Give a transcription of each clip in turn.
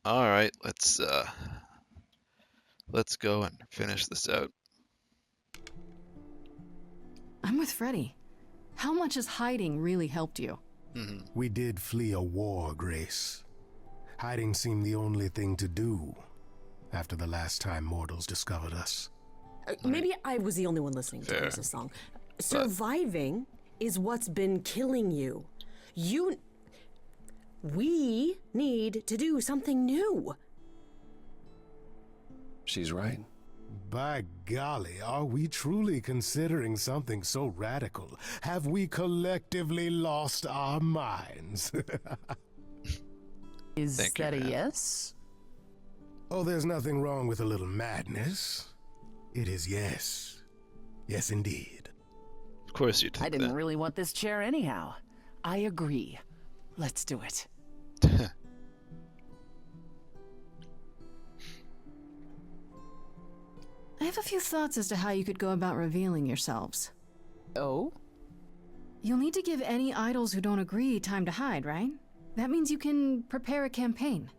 All right, let's go and finish this out. I'm with Freddy. How much has hiding really helped you? We did flee a war, Grace. Hiding seemed the only thing to do after the last time mortals discovered us. Maybe I was the only one listening to Grace's song. Surviving is what's been killing you. We need to do something new. She's right. By golly, are we truly considering something so radical? Have we collectively lost our minds? Is Thank you, that a man. yes? Oh, there's nothing wrong with a little madness. It is yes. Yes, indeed. Of course you did I didn't that. really want this chair anyhow. I agree. Let's do it. I have a few thoughts as to how you could go about revealing yourselves. Oh? You'll need to give any idols who don't agree time to hide, right? That means you can prepare a campaign.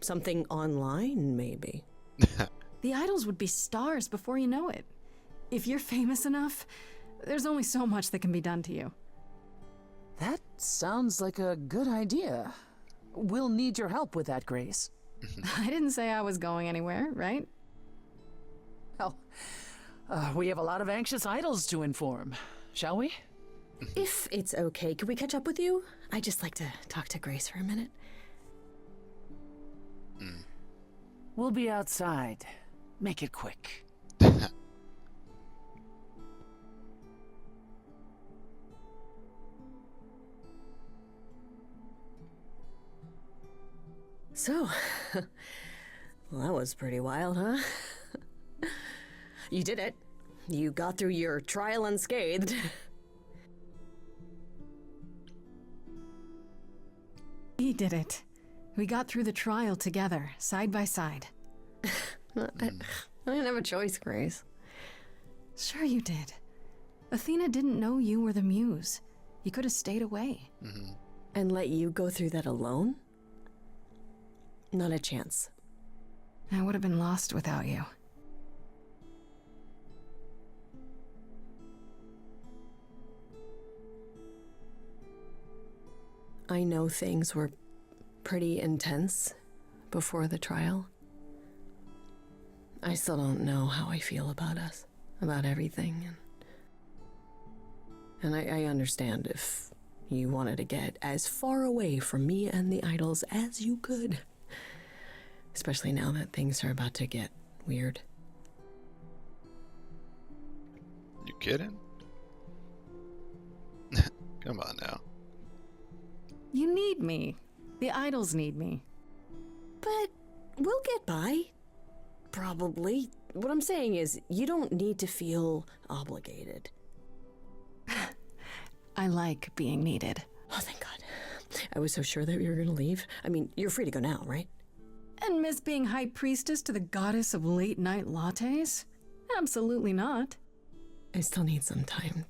Something online, maybe. The idols would be stars before you know it. If you're famous enough, there's only so much that can be done to you. That sounds like a good idea. We'll need your help with that, Grace. I didn't say I was going anywhere, right? Well, we have a lot of anxious idols to inform, shall we? If it's okay, could we catch up with you? I'd just like to talk to Grace for a minute. We'll be outside. Make it quick. So, well, that was pretty wild, huh? You did it. You got through your trial unscathed. We did it. We got through the trial together, side by side. I didn't have a choice, Grace. Sure you did. Athena didn't know you were the muse. You could have stayed away. And let you go through that alone? Not a chance. I would have been lost without you. I know things were pretty intense before the trial. I still don't know how I feel about us, about everything. And I understand if you wanted to get as far away from me and the idols as you could. Especially now that things are about to get weird. You kidding? Come on now. You need me. The idols need me. But we'll get by. Probably. What I'm saying is, you don't need to feel obligated. I like being needed. Oh, thank God. I was so sure that you were going to leave. I mean, you're free to go now, right? And miss being high priestess to the goddess of late night lattes? Absolutely not. I still need some time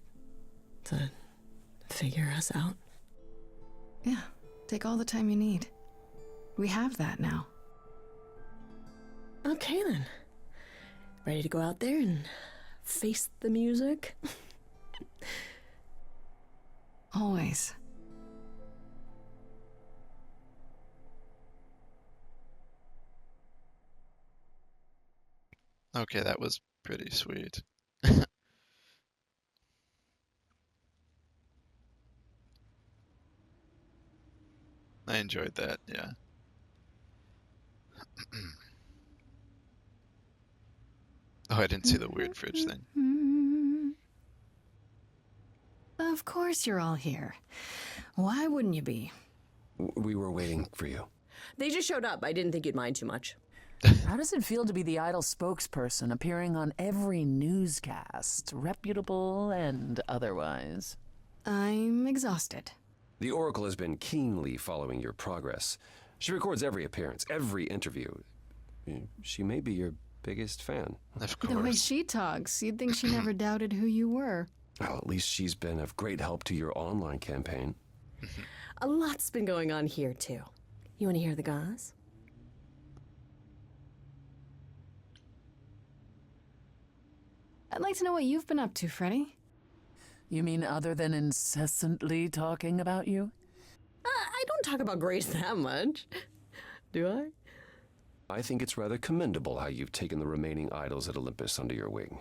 to figure us out. Yeah, take all the time you need. We have that now. Okay, then. Ready to go out there and face the music? Always. Okay, that was pretty sweet. I enjoyed that, yeah. Oh, I didn't see the weird fridge thing. Of course you're all here. Why wouldn't you be? We were waiting for you. They just showed up. I didn't think you'd mind too much. How does it feel to be the idol spokesperson appearing on every newscast, reputable and otherwise? I'm exhausted. The Oracle has been keenly following your progress. She records every appearance, every interview. She may be your biggest fan. Of The way course. she talks, you'd think she never doubted who you were. Well, at least she's been of great help to your online campaign. A lot's been going on here, too. You want to hear the gauze? I'd like to know what you've been up to, Freddy. You mean other than incessantly talking about you? I don't talk about Grace that much. Do I? I think it's rather commendable how you've taken the remaining idols at Olympus under your wing.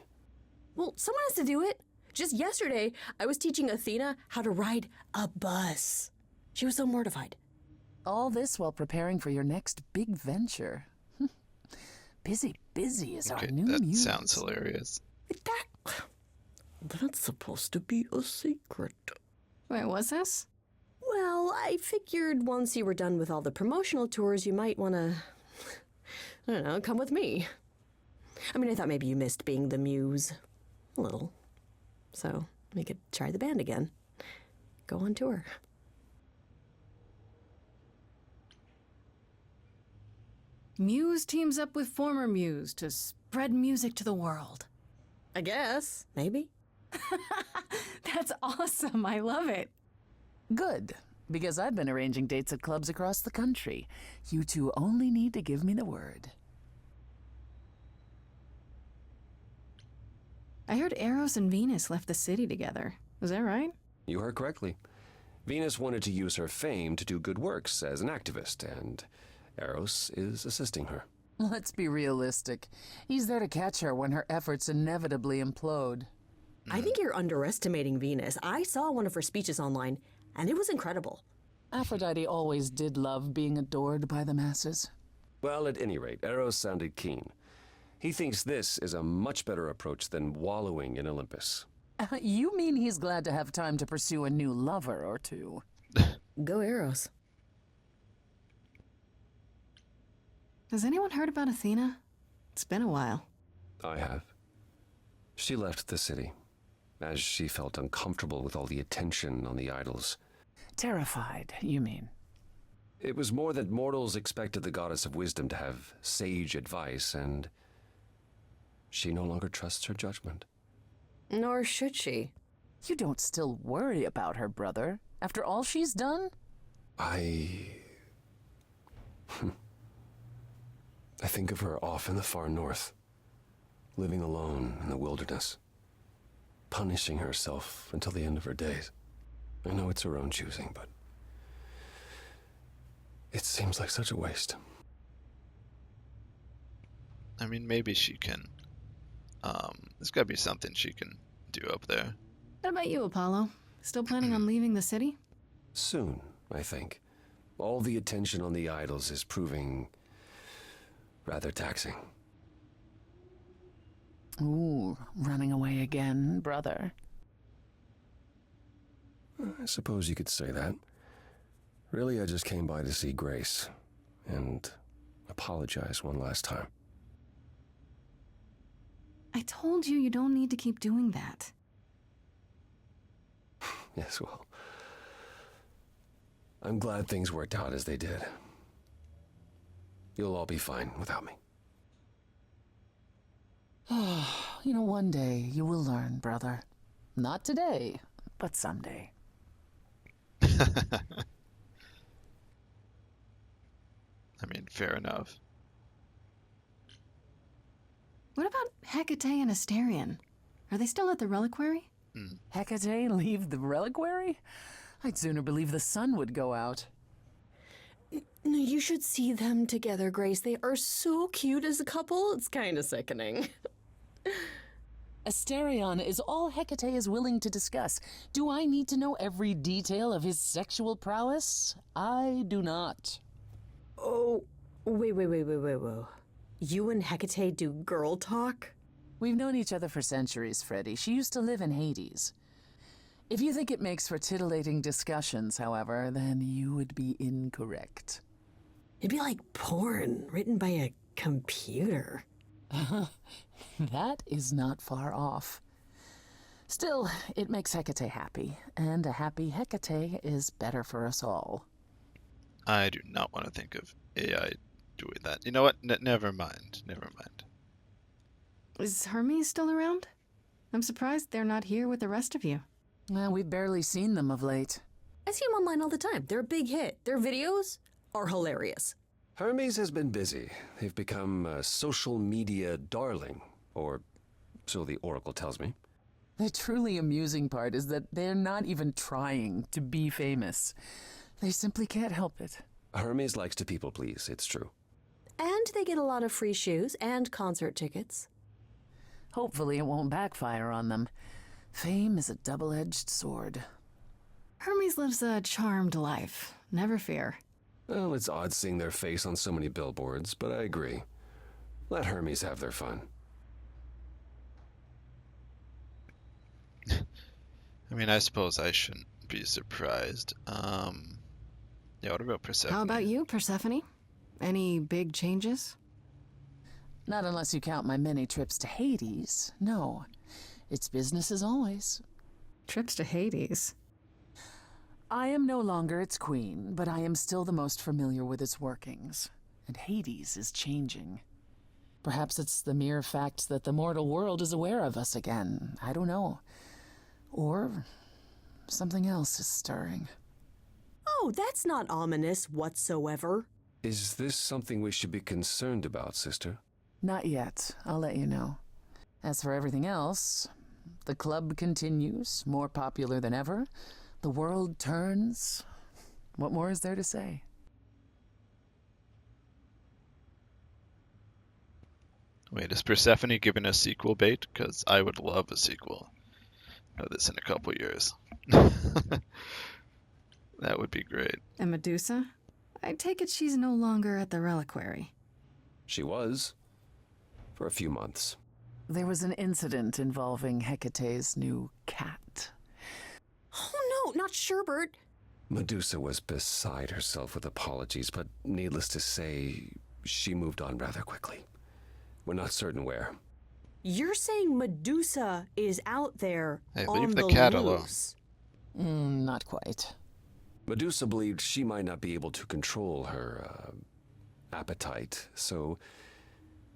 Well, someone has to do it. Just yesterday, I was teaching Athena how to ride a bus. She was so mortified. All this while preparing for your next big venture. Busy is our new that muse. sounds hilarious. That's supposed to be a secret. Wait, what's this? Well, I figured once you were done with all the promotional tours, you might want to, I don't know, come with me. I mean, I thought maybe you missed being the muse. A little. So we could try the band again. Go on tour. Muse teams up with former Muse to spread music to the world. I guess. Maybe. That's awesome. I love it. Good, because I've been arranging dates at clubs across the country. You two only need to give me the word. I heard Eros and Venus left the city together. Is that right? You heard correctly. Venus wanted to use her fame to do good works as an activist, and Eros is assisting her. Let's be realistic. He's there to catch her when her efforts inevitably implode. I think you're underestimating Venus. I saw one of her speeches online, and it was incredible. Aphrodite always did love being adored by the masses. Well, at any rate, Eros sounded keen. He thinks this is a much better approach than wallowing in Olympus. You mean he's glad to have time to pursue a new lover or two? Go Eros. Has anyone heard about Athena? It's been a while. I have. She left the city, as she felt uncomfortable with all the attention on the idols. Terrified, you mean? It was more that mortals expected the goddess of wisdom to have sage advice, and she no longer trusts her judgment. Nor should she. You don't still worry about her, brother, after all she's done? I think of her off in the far north, living alone in the wilderness, punishing herself until the end of her days. I know it's her own choosing, but it seems like such a waste. I mean, maybe she can. There's gotta be something she can do up there. What about you, Apollo? Still planning on leaving the city? Soon, I think. All the attention on the idols is proving rather taxing. Ooh, running away again, brother. I suppose you could say that. Really, I just came by to see Grace and apologize one last time. I told you don't need to keep doing that. Yes, well, I'm glad things worked out as they did. You'll all be fine without me. You know, one day you will learn, brother. Not today, but someday. I mean, fair enough. What about Hecate and Asterion? Are they still at the reliquary? Hecate leave the reliquary? I'd sooner believe the sun would go out. No, you should see them together, Grace. They are so cute as a couple. It's kind of sickening. Asterion is all Hecate is willing to discuss. Do I need to know every detail of his sexual prowess? I do not. Oh, wait. You and Hecate do girl talk? We've known each other for centuries, Freddy. She used to live in Hades. If you think it makes for titillating discussions, however, then you would be incorrect. It'd be like porn written by a computer. That is not far off. Still, it makes Hecate happy, and a happy Hecate is better for us all. I do not want to think of AI doing that. You know what? Never mind. Never mind. Is Hermes still around? I'm surprised they're not here with the rest of you. Well, we've barely seen them of late. I see them online all the time. They're a big hit. Their videos are hilarious. Hermes has been busy. They've become a social media darling, or so the Oracle tells me. The truly amusing part is that they're not even trying to be famous. They simply can't help it. Hermes likes to people please, it's true. And they get a lot of free shoes and concert tickets. Hopefully it won't backfire on them. Fame is a double-edged sword. Hermes lives a charmed life. Never fear. Well, it's odd seeing their face on so many billboards, but I agree. Let Hermes have their fun. I mean, I suppose I shouldn't be surprised. Yeah, what about Persephone? How about you, Persephone? Any big changes? Not unless you count my many trips to Hades. No. It's business as always. Trips to Hades. I am no longer its queen, but I am still the most familiar with its workings. And Hades is changing. Perhaps it's the mere fact that the mortal world is aware of us again. I don't know. Or something else is stirring. Oh, that's not ominous whatsoever. Is this something we should be concerned about, sister? Not yet. I'll let you know. As for everything else, the club continues, more popular than ever. The world turns. What more is there to say? Wait, is Persephone giving us sequel bait? Because I would love a sequel of this in a couple years. That would be great. And Medusa? I take it she's no longer at the reliquary. She was. For a few months. There was an incident involving Hecate's new cat. Oh no, not Sherbert. Medusa was beside herself with apologies, but needless to say, she moved on rather quickly. We're not certain where. You're saying Medusa is out there Hey, on leave the cat loose. Not quite. Medusa believed she might not be able to control her appetite, so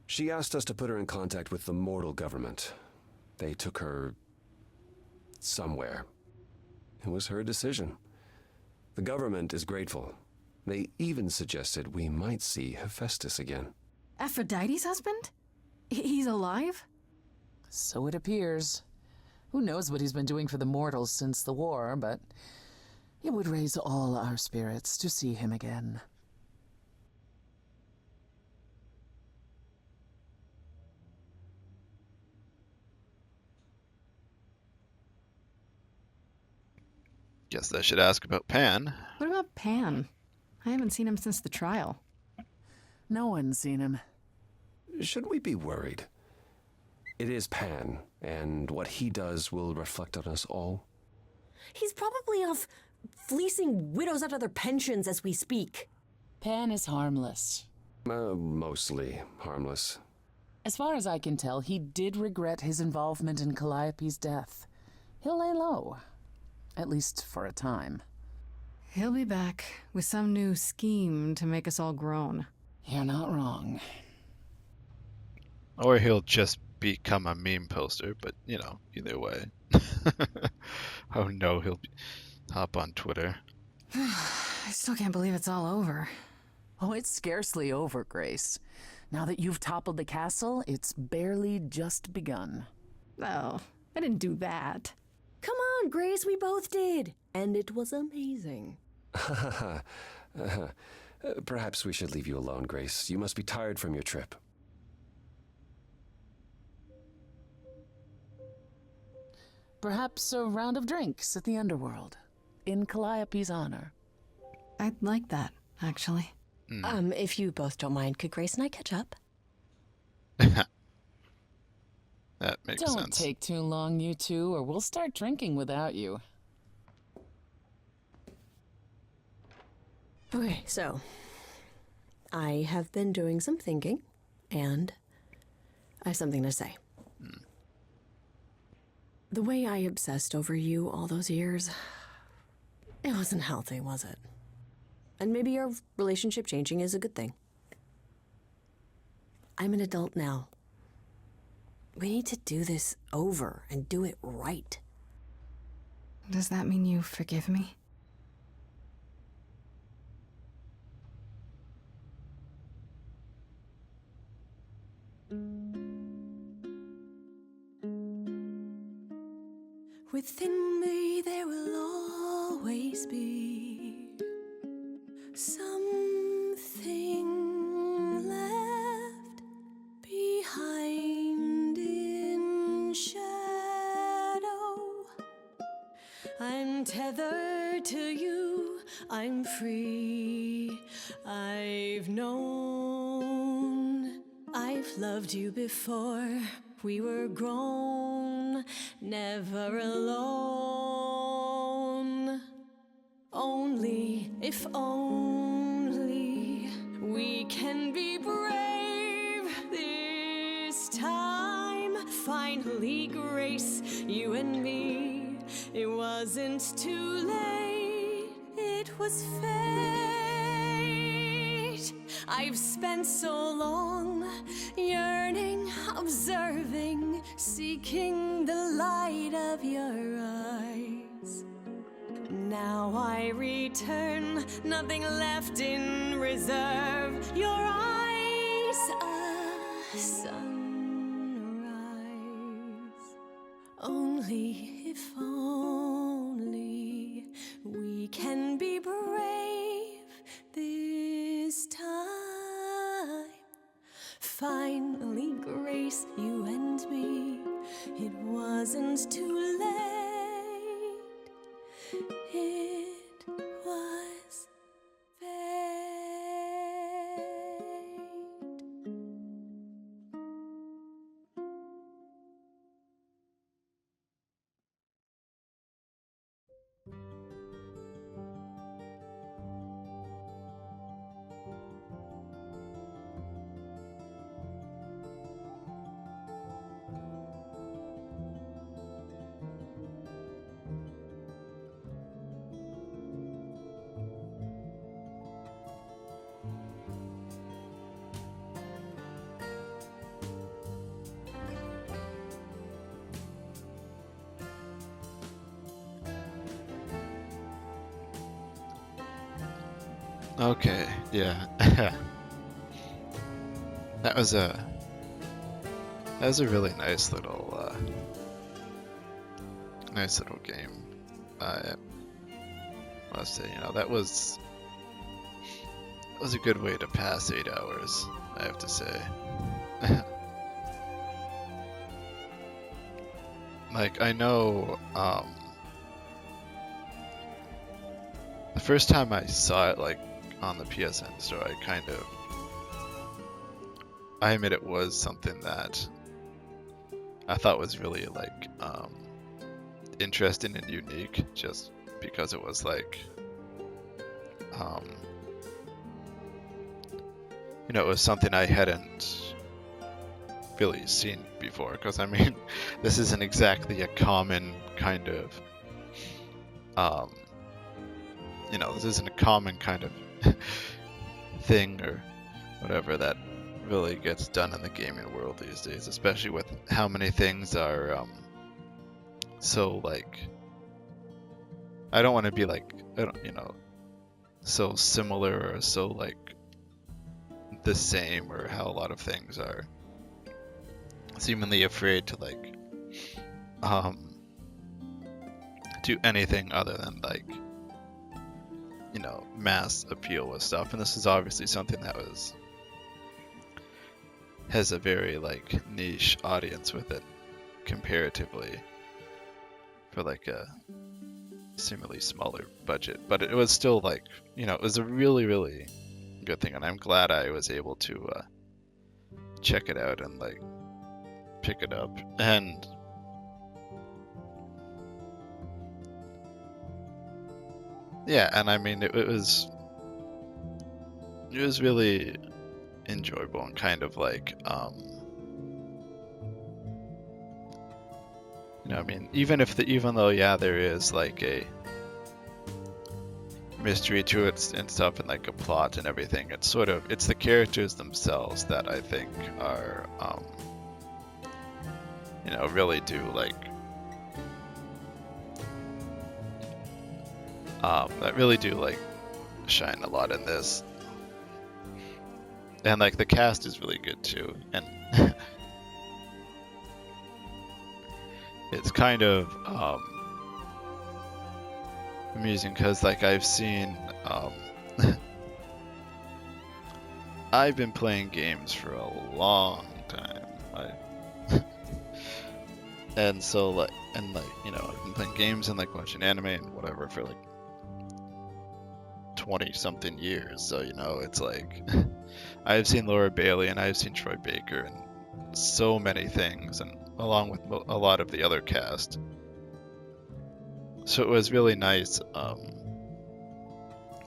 she asked us to put her in contact with the mortal government. They took her somewhere. It was her decision. The government is grateful. They even suggested we might see Hephaestus again. Aphrodite's husband? He's alive? So it appears. Who knows what he's been doing for the mortals since the war, but it would raise all our spirits to see him again. Guess I should ask about Pan. What about Pan? I haven't seen him since the trial. No one's seen him. Should we be worried? It is Pan, and what he does will reflect on us all. He's probably off fleecing widows out of their pensions as we speak. Pan is harmless. Mostly harmless. As far as I can tell, he did regret his involvement in Calliope's death. He'll lay low. At least for a time. He'll be back with some new scheme to make us all groan. You're not wrong. Or he'll just become a meme poster, but, you know, either way. Oh no, hop on Twitter. I still can't believe it's all over. Oh, it's scarcely over, Grace. Now that you've toppled the castle, it's barely just begun. Oh, I didn't do that. Come on, Grace, we both did. And it was amazing. Perhaps we should leave you alone, Grace. You must be tired from your trip. Perhaps a round of drinks at the underworld, in Calliope's honor. I'd like that, actually. If you both don't mind, could Grace and I catch up? That makes Don't sense. take too long, you two, or we'll start drinking without you. Okay, so I have been doing some thinking, and I have something to say. The way I obsessed over you all those years, it wasn't healthy, was it? And maybe our relationship changing is a good thing. I'm an adult now. We need to do this over and do it right. Does that mean you forgive me? Within me there will always be something left behind in shadow. I'm tethered to you, I'm free. I've known, I've loved you before. We were grown, never alone. Only, if only, we can be brave this time. Finally, Grace, you and me. It wasn't too late, it was fate. I've spent so long yearning, observing, seeking the light of your eyes. Now I return, nothing left in reserve. Your eyes, a sunrise. Only, if only, we can be brave this time. Finally, Grace, you and me. It wasn't too late. It was fate. Okay, yeah. That was a really nice little game. I must say, that was a good way to pass 8 hours, I have to say. Like, I know the first time I saw it, like, on the PSN store, I admit it was something that I thought was really, like, interesting and unique, just because it was, like, it was something I hadn't really seen before, because, I mean, this isn't exactly a common kind of, this isn't a common kind of thing or whatever that really gets done in the gaming world these days, especially with how many things are so, like, I don't want to be like, so similar or so, like, the same, or how a lot of things are seemingly afraid to, like, do anything other than, like, mass appeal with stuff. And this is obviously something that has a very, like, niche audience with it comparatively for, like, a seemingly smaller budget, but it was still, like, it was a really, really good thing, and I'm glad I was able to check it out and, like, pick it up. And yeah, and I mean, it was really enjoyable and kind of, like, I mean, even though, yeah, there is, like, a mystery to it and stuff, and, like, a plot and everything, it's the characters themselves that I think are, really do, like, that really do, like, shine a lot in this. And, like, the cast is really good too, and it's kind of amusing because like I've seen I've been playing games for a long time. And so like you know, I've been playing games and like watching anime and whatever for like 20 something years. So, you know, it's like I've seen Laura Bailey and I've seen Troy Baker and so many things, and along with a lot of the other cast. So it was really nice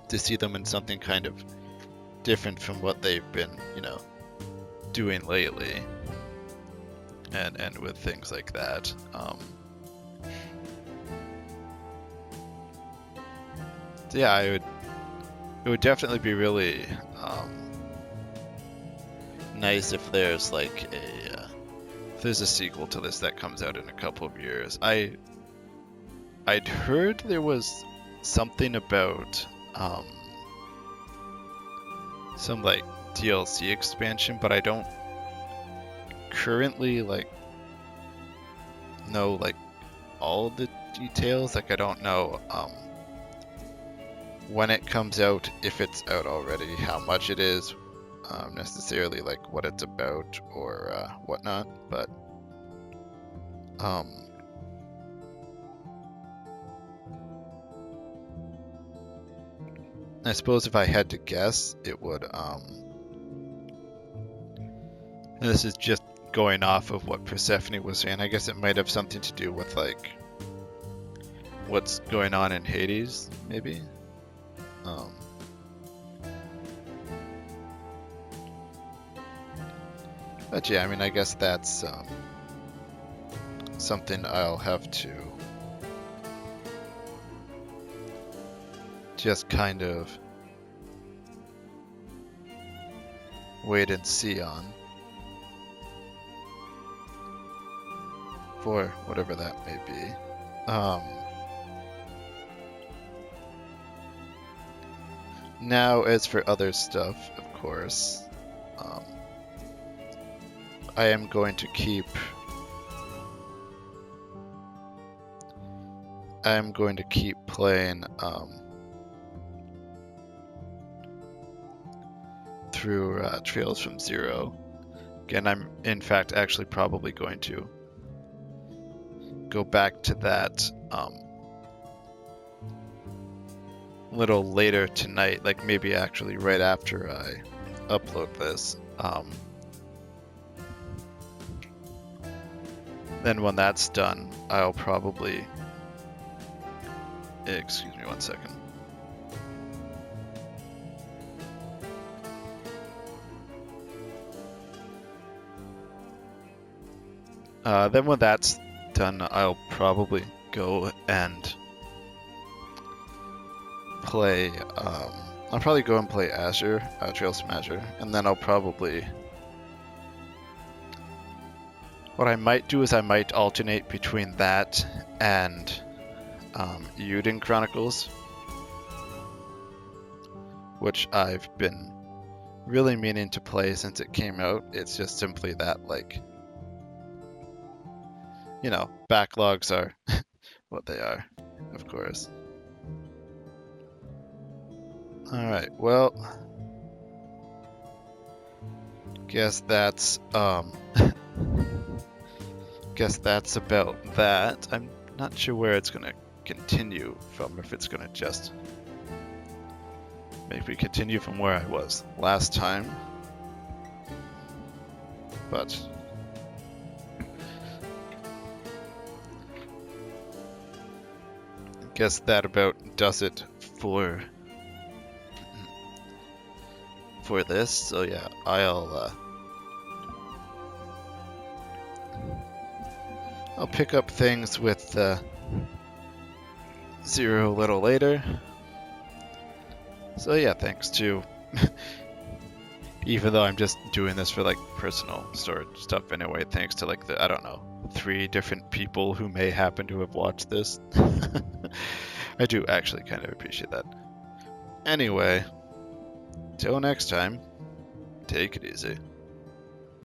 to see them in something kind of different from what they've been, you know, doing lately, and with things like that. So yeah, it would definitely be really nice if there's like if there's a sequel to this that comes out in a couple of years. I'd heard there was something about some like DLC expansion, but I don't currently like know like all the details. Like I don't know when it comes out, if it's out already, how much it is, necessarily like what it's about or whatnot. But I suppose if I had to guess, it would and this is just going off of what Persephone was saying. I guess it might have something to do with like what's going on in Hades, maybe. But yeah, I mean, I guess that's something I'll have to just kind of wait and see on for whatever that may be. Now, as for other stuff, of course, I am going to keep playing through Trails from Zero. Again, I'm in fact actually probably going to go back to that a little later tonight, like maybe actually right after I upload this. Then when that's done, I'll probably... Excuse me 1 second. Then when that's done, I'll probably go and play... I'll probably go and play Azure, Trails from Azure, and then I'll probably... What I might do is I might alternate between that and Euden Chronicles, which I've been really meaning to play since it came out. It's just simply that, like, you know, backlogs are what they are, of course. Alright, well, guess that's about that. I'm not sure where it's gonna continue from, if it's gonna just make me continue from where I was last time. But I guess that about does it for this. So yeah, I'll pick up things with Zero a little later. So yeah, thanks to even though I'm just doing this for like personal storage stuff anyway, thanks to like the, I don't know, 3 different people who may happen to have watched this. I do actually kind of appreciate that. Anyway, till next time, take it easy.